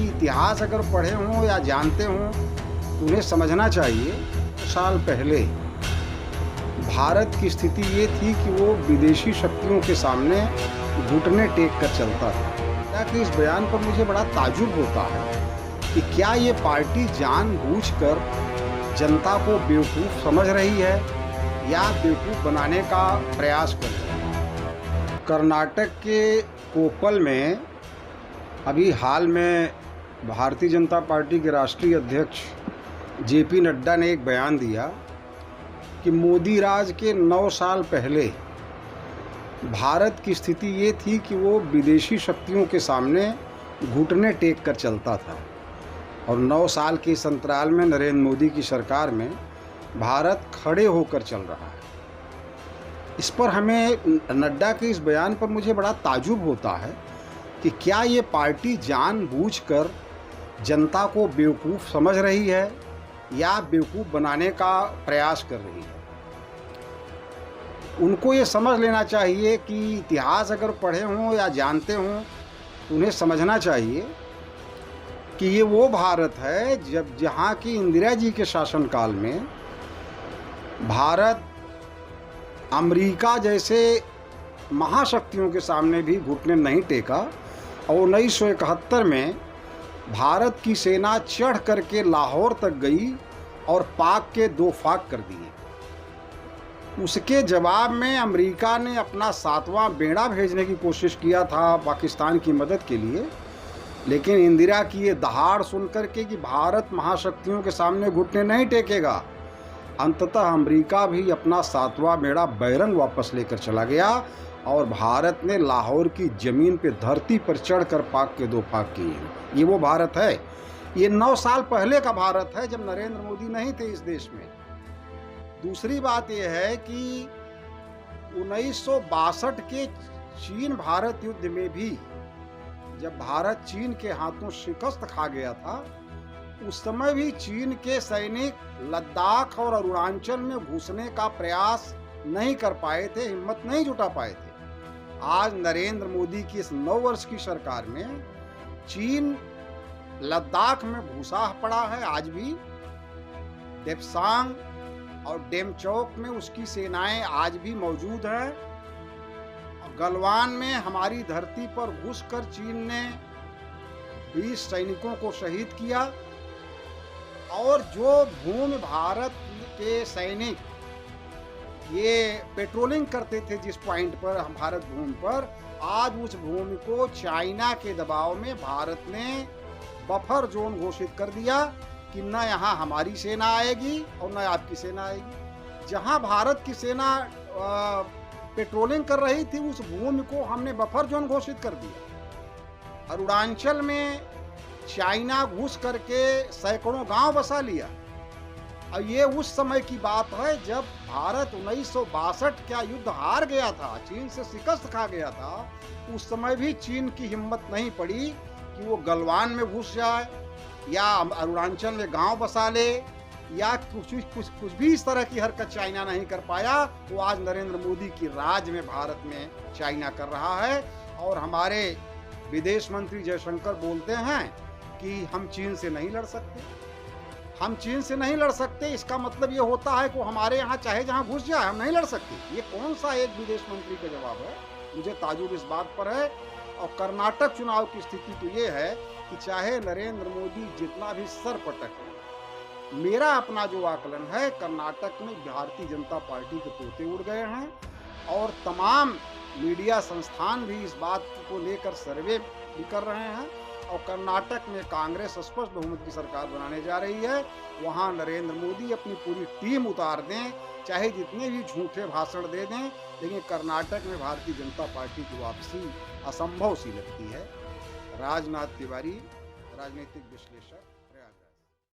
कि इतिहास अगर पढ़े हों या जानते हों तो उन्हें समझना चाहिए। साल पहले भारत की स्थिति ये थी कि वो विदेशी शक्तियों के सामने घुटने टेक कर चलता था। कि इस बयान पर मुझे बड़ा ताज्जुब होता है कि क्या ये पार्टी जानबूझकर जनता को बेवकूफ़ समझ रही है या बेवकूफ़ बनाने का प्रयास कर रही है। कर्नाटक के कोप्पल में अभी हाल में भारतीय जनता पार्टी के राष्ट्रीय अध्यक्ष जेपी नड्डा ने एक बयान दिया कि मोदी राज के 9 साल पहले भारत की स्थिति ये थी कि वो विदेशी शक्तियों के सामने घुटने टेक कर चलता था और 9 साल के इस अंतराल में नरेंद्र मोदी की सरकार में भारत खड़े होकर चल रहा है। इस पर हमें नड्डा के इस बयान पर मुझे बड़ा ताज्जुब होता है कि क्या ये पार्टी जानबूझकर जनता को बेवकूफ़ समझ रही है या बेवकूफ़ बनाने का प्रयास कर रही है। उनको ये समझ लेना चाहिए कि इतिहास अगर पढ़े हों या जानते हों तो उन्हें समझना चाहिए कि ये वो भारत है जहाँ की इंदिरा जी के शासनकाल में भारत अमेरिका जैसे महाशक्तियों के सामने भी घुटने नहीं टेका और 1971 में भारत की सेना चढ़ करके लाहौर तक गई और पाक के 2 फाक कर दिए। उसके जवाब में अमेरिका ने अपना 7वां बेड़ा भेजने की कोशिश किया था पाकिस्तान की मदद के लिए, लेकिन इंदिरा की ये दहाड़ सुन करके कि भारत महाशक्तियों के सामने घुटने नहीं टेकेगा, अंततः अमेरिका भी अपना 7वां बेड़ा बैरंग वापस लेकर चला गया और भारत ने लाहौर की ज़मीन पे धरती पर चढ़कर पाक के 2 फाक किए हैं। ये वो भारत है। ये 9 साल पहले का भारत है जब नरेंद्र मोदी नहीं थे इस देश में। दूसरी बात यह है कि 1962 के चीन भारत युद्ध में भी जब भारत चीन के हाथों शिकस्त खा गया था, उस समय भी चीन के सैनिक लद्दाख और अरुणाचल में घुसने का प्रयास नहीं कर पाए थे, हिम्मत नहीं जुटा पाए थे। आज नरेंद्र मोदी की इस 9 वर्ष की सरकार में चीन लद्दाख में घुसा पड़ा है। आज भी डेप्सांग और डेमचौक में उसकी सेनाएं आज भी मौजूद हैं। गलवान में हमारी धरती पर घुसकर चीन ने 20 सैनिकों को शहीद किया और जो भूमि भारत के सैनिक ये पेट्रोलिंग करते थे जिस पॉइंट पर भारत भूमि पर, आज उस भूमि को चाइना के दबाव में भारत ने बफर जोन घोषित कर दिया कि न यहाँ हमारी सेना आएगी और न आपकी सेना आएगी। जहाँ भारत की सेना पेट्रोलिंग कर रही थी उस भूमि को हमने बफर जोन घोषित कर दिया। अरुणाचल में चाइना घुस करके सैकड़ों गांव बसा लिया। और ये उस समय की बात है जब भारत 1962 का युद्ध हार गया था, चीन से शिकस्त खा गया था। उस समय भी चीन की हिम्मत नहीं पड़ी कि वो गलवान में घुस जाए या अरुणाचल में गांव बसा ले या कुछ भी इस तरह की हरकत चाइना नहीं कर पाया। वो आज नरेंद्र मोदी की राज में भारत में चाइना कर रहा है। और हमारे विदेश मंत्री जयशंकर बोलते हैं कि हम चीन से नहीं लड़ सकते, हम चीन से नहीं लड़ सकते। इसका मतलब ये होता है कि हमारे यहाँ चाहे जहाँ घुस जाए हम नहीं लड़ सकते। ये कौन सा एक विदेश मंत्री का जवाब है? मुझे ताज्जुब इस बात पर है। और कर्नाटक चुनाव की स्थिति तो ये है कि चाहे नरेंद्र मोदी जितना भी सर पटक, मेरा अपना जो आकलन है कर्नाटक में भारतीय जनता पार्टी के तोते उड़ गए हैं और तमाम मीडिया संस्थान भी इस बात को लेकर सर्वे भी कर रहे हैं। और कर्नाटक में कांग्रेस स्पष्ट बहुमत की सरकार बनाने जा रही है। वहाँ नरेंद्र मोदी अपनी पूरी टीम उतार दें, चाहे जितने भी झूठे भाषण दे दें, लेकिन कर्नाटक में भारतीय जनता पार्टी की वापसी असंभव सी लगती है। राजनाथ तिवारी, राजनीतिक विश्लेषक।